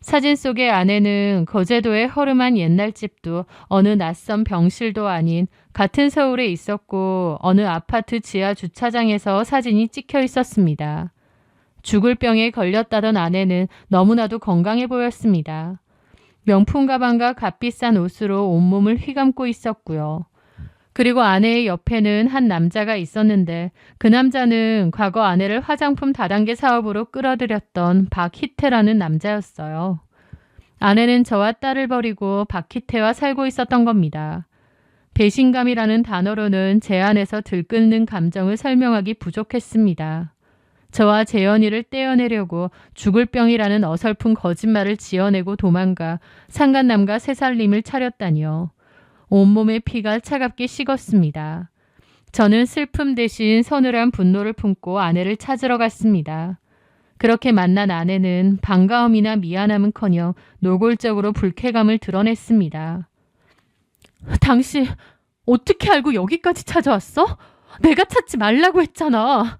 사진 속의 아내는 거제도의 허름한 옛날 집도 어느 낯선 병실도 아닌 같은 서울에 있었고 어느 아파트 지하 주차장에서 사진이 찍혀 있었습니다. 죽을 병에 걸렸다던 아내는 너무나도 건강해 보였습니다. 명품 가방과 값비싼 옷으로 온몸을 휘감고 있었고요. 그리고 아내의 옆에는 한 남자가 있었는데 그 남자는 과거 아내를 화장품 다단계 사업으로 끌어들였던 박희태라는 남자였어요. 아내는 저와 딸을 버리고 박희태와 살고 있었던 겁니다. 배신감이라는 단어로는 제 안에서 들끓는 감정을 설명하기 부족했습니다. 저와 재현이를 떼어내려고 죽을 병이라는 어설픈 거짓말을 지어내고 도망가 상간남과 새살림을 차렸다니요. 온몸의 피가 차갑게 식었습니다. 저는 슬픔 대신 서늘한 분노를 품고 아내를 찾으러 갔습니다. 그렇게 만난 아내는 반가움이나 미안함은커녕 노골적으로 불쾌감을 드러냈습니다. 당신 어떻게 알고 여기까지 찾아왔어? 내가 찾지 말라고 했잖아.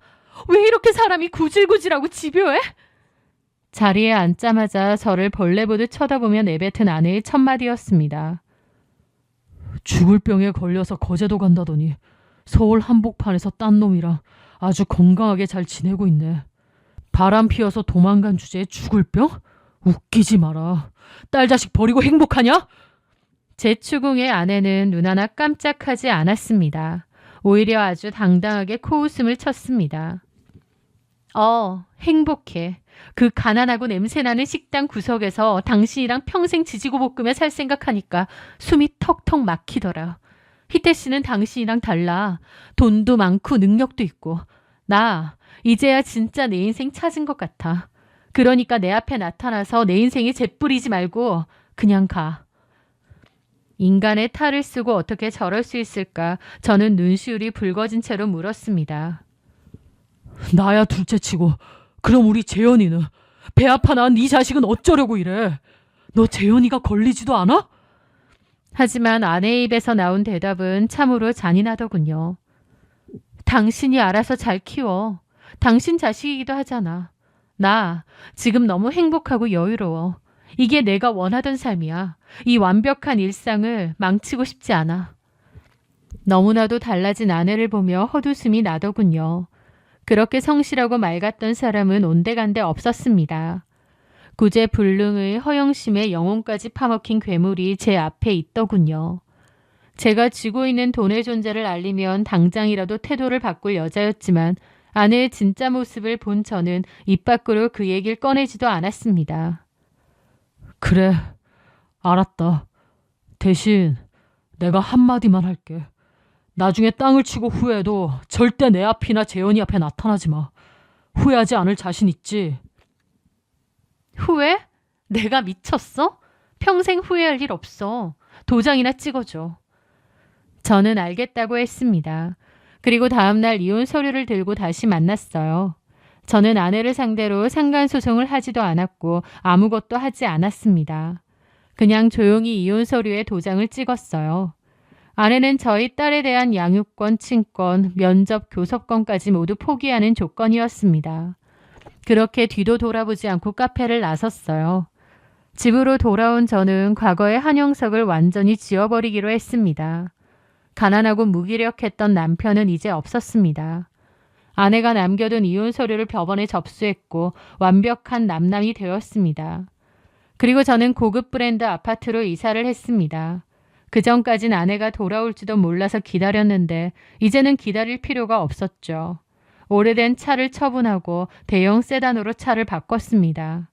왜 이렇게 사람이 구질구질하고 집요해? 자리에 앉자마자 저를 벌레 보듯 쳐다보며 내뱉은 아내의 첫마디였습니다. 죽을 병에 걸려서 거제도 간다더니 서울 한복판에서 딴 놈이랑 아주 건강하게 잘 지내고 있네. 바람 피어서 도망간 주제에 죽을 병? 웃기지 마라. 딸 자식 버리고 행복하냐? 제 추궁에 아내는 눈 하나 깜짝하지 않았습니다. 오히려 아주 당당하게 코웃음을 쳤습니다. 행복해. 그 가난하고 냄새나는 식당 구석에서 당신이랑 평생 지지고 볶으며 살 생각하니까 숨이 턱턱 막히더라. 희태 씨는 당신이랑 달라. 돈도 많고 능력도 있고. 나 이제야 진짜 내 인생 찾은 것 같아. 그러니까 내 앞에 나타나서 내 인생에 재뿌리지 말고 그냥 가. 인간의 탈을 쓰고 어떻게 저럴 수 있을까? 저는 눈시울이 붉어진 채로 물었습니다. 나야 둘째치고 그럼 우리 재현이는? 배 아파 난 네 자식은 어쩌려고 이래? 너 재현이가 걸리지도 않아? 하지만 아내의 입에서 나온 대답은 참으로 잔인하더군요. 당신이 알아서 잘 키워. 당신 자식이기도 하잖아. 나 지금 너무 행복하고 여유로워. 이게 내가 원하던 삶이야. 이 완벽한 일상을 망치고 싶지 않아. 너무나도 달라진 아내를 보며 헛웃음이 나더군요. 그렇게 성실하고 맑았던 사람은 온데간데 없었습니다. 구제불능의 허영심에 영혼까지 파먹힌 괴물이 제 앞에 있더군요. 제가 쥐고 있는 돈의 존재를 알리면 당장이라도 태도를 바꿀 여자였지만 아내의 진짜 모습을 본 저는 입 밖으로 그 얘기를 꺼내지도 않았습니다. 그래, 알았다. 대신 내가 한마디만 할게. 나중에 땅을 치고 후회해도 절대 내 앞이나 재현이 앞에 나타나지 마. 후회하지 않을 자신 있지? 후회? 내가 미쳤어? 평생 후회할 일 없어. 도장이나 찍어줘. 저는 알겠다고 했습니다. 그리고 다음날 이혼 서류를 들고 다시 만났어요. 저는 아내를 상대로 상간소송을 하지도 않았고 아무것도 하지 않았습니다. 그냥 조용히 이혼 서류에 도장을 찍었어요. 아내는 저희 딸에 대한 양육권, 친권, 면접, 교섭권까지 모두 포기하는 조건이었습니다. 그렇게 뒤도 돌아보지 않고 카페를 나섰어요. 집으로 돌아온 저는 과거의 한영석을 완전히 지워버리기로 했습니다. 가난하고 무기력했던 남편은 이제 없었습니다. 아내가 남겨둔 이혼 서류를 법원에 접수했고 완벽한 남남이 되었습니다. 그리고 저는 고급 브랜드 아파트로 이사를 했습니다. 그전까진 아내가 돌아올지도 몰라서 기다렸는데 이제는 기다릴 필요가 없었죠. 오래된 차를 처분하고 대형 세단으로 차를 바꿨습니다.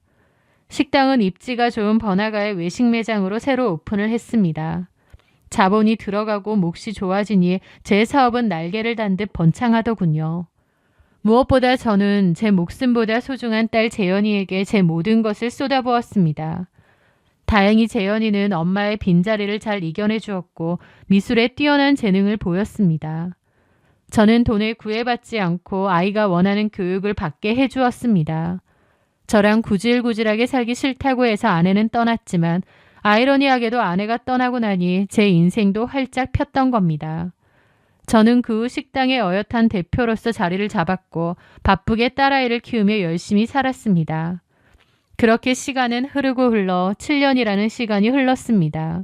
식당은 입지가 좋은 번화가의 외식 매장으로 새로 오픈을 했습니다. 자본이 들어가고 몫이 좋아지니 제 사업은 날개를 단 듯 번창하더군요. 무엇보다 저는 제 목숨보다 소중한 딸 재현이에게 제 모든 것을 쏟아부었습니다. 다행히 재현이는 엄마의 빈자리를 잘 이겨내 주었고 미술에 뛰어난 재능을 보였습니다. 저는 돈을 구애받지 않고 아이가 원하는 교육을 받게 해주었습니다. 저랑 구질구질하게 살기 싫다고 해서 아내는 떠났지만 아이러니하게도 아내가 떠나고 나니 제 인생도 활짝 폈던 겁니다. 저는 그 후 식당의 어엿한 대표로서 자리를 잡았고 바쁘게 딸아이를 키우며 열심히 살았습니다. 그렇게 시간은 흐르고 흘러 7년이라는 시간이 흘렀습니다.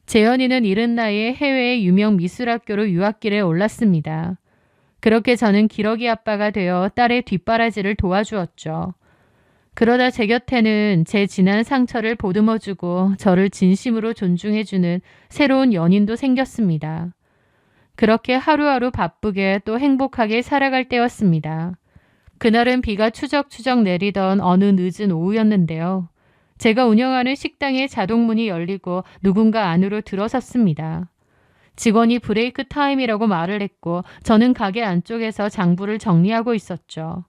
재현이는 이른 나이에 해외의 유명 미술학교로 유학길에 올랐습니다. 그렇게 저는 기러기 아빠가 되어 딸의 뒷바라지를 도와주었죠. 그러다 제 곁에는 제 지난 상처를 보듬어주고 저를 진심으로 존중해주는 새로운 연인도 생겼습니다. 그렇게 하루하루 바쁘게 또 행복하게 살아갈 때였습니다. 그날은 비가 추적추적 내리던 어느 늦은 오후였는데요. 제가 운영하는 식당의 자동문이 열리고 누군가 안으로 들어섰습니다. 직원이 브레이크 타임이라고 말을 했고 저는 가게 안쪽에서 장부를 정리하고 있었죠.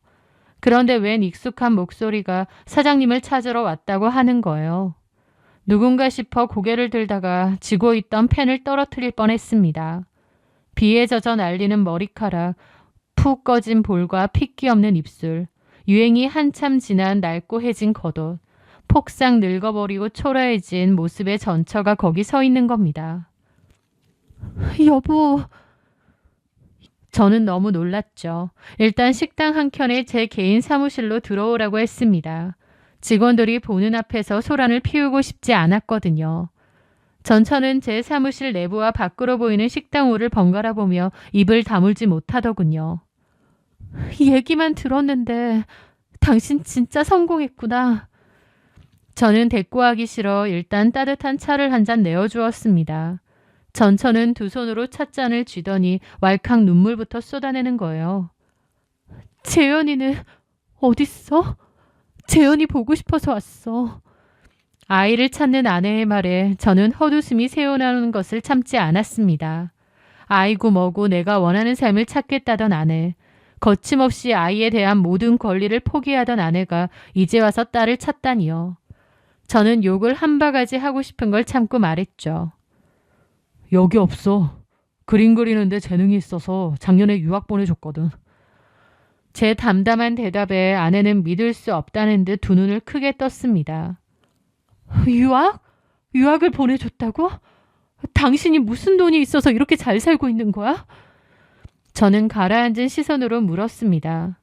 그런데 웬 익숙한 목소리가 사장님을 찾으러 왔다고 하는 거예요. 누군가 싶어 고개를 들다가 쥐고 있던 펜을 떨어뜨릴 뻔했습니다. 비에 젖어 날리는 머리카락, 푹 꺼진 볼과 핏기 없는 입술, 유행이 한참 지난 낡고해진 겉옷, 폭삭 늙어버리고 초라해진 모습의 전처가 거기 서 있는 겁니다. 여보... 저는 너무 놀랐죠. 일단 식당 한켠에 제 개인 사무실로 들어오라고 했습니다. 직원들이 보는 앞에서 소란을 피우고 싶지 않았거든요. 전처는 제 사무실 내부와 밖으로 보이는 식당홀을 번갈아 보며 입을 다물지 못하더군요. 얘기만 들었는데 당신 진짜 성공했구나. 저는 대꾸하기 싫어 일단 따뜻한 차를 한 잔 내어주었습니다. 전처는 두 손으로 찻잔을 쥐더니 왈칵 눈물부터 쏟아내는 거예요. 재현이는 어딨어? 재현이 보고 싶어서 왔어. 아이를 찾는 아내의 말에 저는 헛웃음이 새어나오는 것을 참지 않았습니다. 아이고 뭐고 내가 원하는 삶을 찾겠다던 아내. 거침없이 아이에 대한 모든 권리를 포기하던 아내가 이제 와서 딸을 찾다니요. 저는 욕을 한 바가지 하고 싶은 걸 참고 말했죠. 여기 없어. 그림 그리는데 재능이 있어서 작년에 유학 보내줬거든. 제 담담한 대답에 아내는 믿을 수 없다는 듯 두 눈을 크게 떴습니다. 유학? 유학을 보내줬다고? 당신이 무슨 돈이 있어서 이렇게 잘 살고 있는 거야? 저는 가라앉은 시선으로 물었습니다.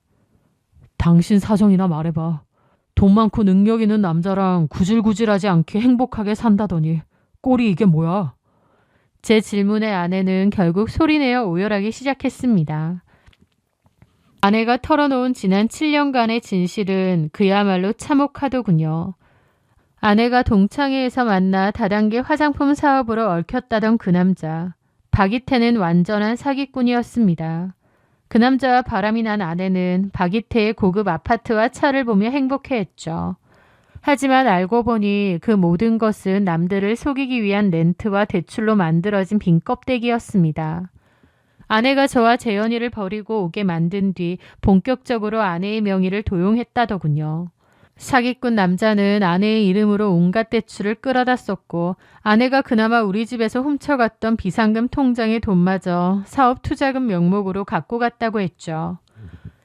당신 사정이나 말해봐. 돈 많고 능력 있는 남자랑 구질구질하지 않게 행복하게 산다더니 꼴이 이게 뭐야? 제 질문에 아내는 결국 소리내어 오열하기 시작했습니다. 아내가 털어놓은 지난 7년간의 진실은 그야말로 참혹하더군요. 아내가 동창회에서 만나 다단계 화장품 사업으로 얽혔다던 그 남자. 박이태는 완전한 사기꾼이었습니다. 그 남자와 바람이 난 아내는 박이태의 고급 아파트와 차를 보며 행복해했죠. 하지만 알고 보니 그 모든 것은 남들을 속이기 위한 렌트와 대출로 만들어진 빈 껍데기였습니다. 아내가 저와 재현이를 버리고 오게 만든 뒤 본격적으로 아내의 명의를 도용했다더군요. 사기꾼 남자는 아내의 이름으로 온갖 대출을 끌어다 썼고 아내가 그나마 우리 집에서 훔쳐갔던 비상금 통장의 돈마저 사업 투자금 명목으로 갖고 갔다고 했죠.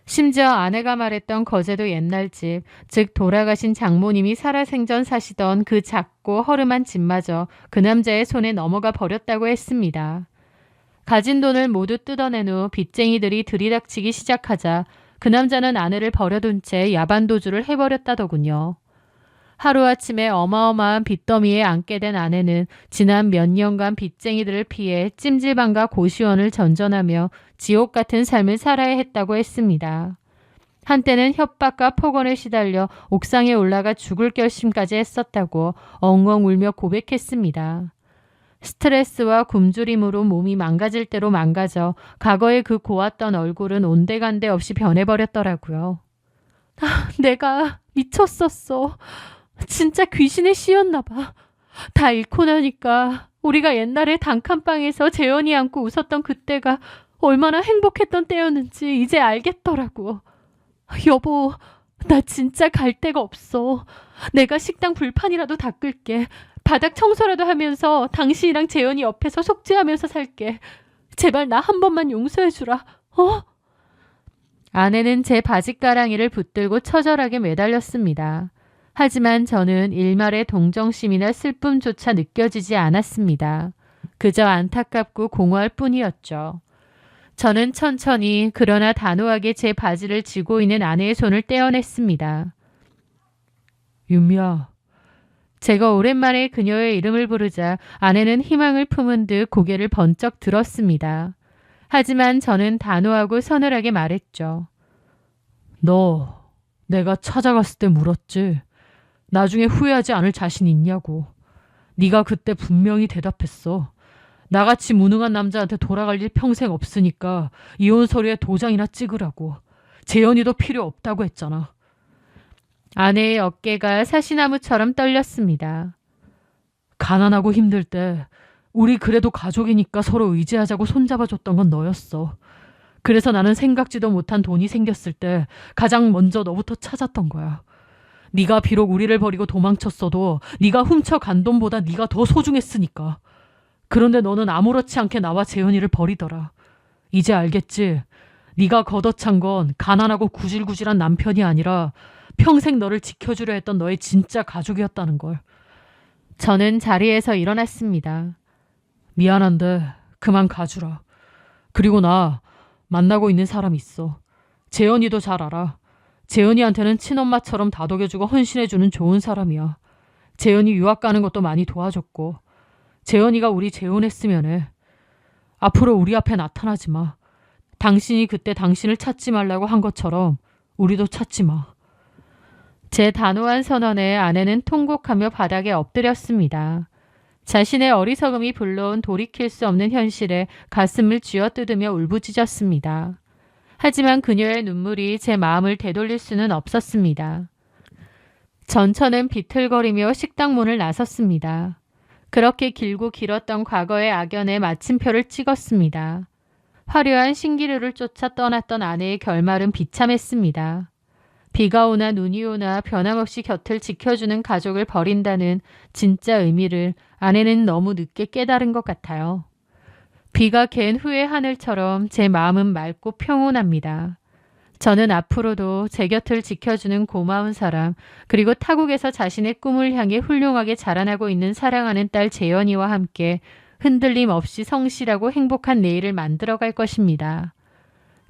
심지어 아내가 말했던 거제도 옛날 집, 즉 돌아가신 장모님이 살아생전 사시던 그 작고 허름한 집마저 그 남자의 손에 넘어가 버렸다고 했습니다. 가진 돈을 모두 뜯어낸 후 빚쟁이들이 들이닥치기 시작하자 그 남자는 아내를 버려둔 채 야반도주를 해버렸다더군요. 하루아침에 어마어마한 빚더미에 앉게 된 아내는 지난 몇 년간 빚쟁이들을 피해 찜질방과 고시원을 전전하며 지옥 같은 삶을 살아야 했다고 했습니다. 한때는 협박과 폭언에 시달려 옥상에 올라가 죽을 결심까지 했었다고 엉엉 울며 고백했습니다. 스트레스와 굶주림으로 몸이 망가질 대로 망가져 과거에 그 고왔던 얼굴은 온데간데 없이 변해버렸더라고요. 내가 미쳤었어. 진짜 귀신에 씌였나 봐. 다 잃고 나니까 우리가 옛날에 단칸방에서 재현이 안고 웃었던 그때가 얼마나 행복했던 때였는지 이제 알겠더라고. 여보, 나 진짜 갈 데가 없어. 내가 식당 불판이라도 닦을게. 바닥 청소라도 하면서 당신이랑 재현이 옆에서 속죄하면서 살게. 제발 나 한 번만 용서해주라. 아내는 제 바짓가랑이를 붙들고 처절하게 매달렸습니다. 하지만 저는 일말의 동정심이나 슬픔조차 느껴지지 않았습니다. 그저 안타깝고 공허할 뿐이었죠. 저는 천천히 그러나 단호하게 제 바지를 쥐고 있는 아내의 손을 떼어냈습니다. 윤미야. 제가 오랜만에 그녀의 이름을 부르자 아내는 희망을 품은 듯 고개를 번쩍 들었습니다. 하지만 저는 단호하고 서늘하게 말했죠. 너 내가 찾아갔을 때 물었지. 나중에 후회하지 않을 자신 있냐고. 네가 그때 분명히 대답했어. 나같이 무능한 남자한테 돌아갈 일 평생 없으니까 이혼 서류에 도장이나 찍으라고. 재현이도 필요 없다고 했잖아. 아내의 어깨가 사시나무처럼 떨렸습니다. 가난하고 힘들 때 우리 그래도 가족이니까 서로 의지하자고 손잡아줬던 건 너였어. 그래서 나는 생각지도 못한 돈이 생겼을 때 가장 먼저 너부터 찾았던 거야. 네가 비록 우리를 버리고 도망쳤어도 네가 훔쳐간 돈보다 네가 더 소중했으니까. 그런데 너는 아무렇지 않게 나와 재현이를 버리더라. 이제 알겠지? 네가 걷어찬 건 가난하고 구질구질한 남편이 아니라 평생 너를 지켜주려 했던 너의 진짜 가족이었다는 걸. 저는 자리에서 일어났습니다. 미안한데 그만 가주라. 그리고 나 만나고 있는 사람 있어. 재현이도 잘 알아. 재현이한테는 친엄마처럼 다독여주고 헌신해주는 좋은 사람이야. 재현이 유학 가는 것도 많이 도와줬고 재현이가 우리 재혼했으면 해. 앞으로 우리 앞에 나타나지 마. 당신이 그때 당신을 찾지 말라고 한 것처럼 우리도 찾지 마. 제 단호한 선언에 아내는 통곡하며 바닥에 엎드렸습니다. 자신의 어리석음이 불러온 돌이킬 수 없는 현실에 가슴을 쥐어뜯으며 울부짖었습니다. 하지만 그녀의 눈물이 제 마음을 되돌릴 수는 없었습니다. 전처는 비틀거리며 식당 문을 나섰습니다. 그렇게 길고 길었던 과거의 악연에 마침표를 찍었습니다. 화려한 신기루를 쫓아 떠났던 아내의 결말은 비참했습니다. 비가 오나 눈이 오나 변함없이 곁을 지켜주는 가족을 버린다는 진짜 의미를 아내는 너무 늦게 깨달은 것 같아요. 비가 갠 후의 하늘처럼 제 마음은 맑고 평온합니다. 저는 앞으로도 제 곁을 지켜주는 고마운 사람, 그리고 타국에서 자신의 꿈을 향해 훌륭하게 자라나고 있는 사랑하는 딸 재현이와 함께 흔들림 없이 성실하고 행복한 내일을 만들어갈 것입니다.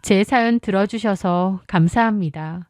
제 사연 들어주셔서 감사합니다.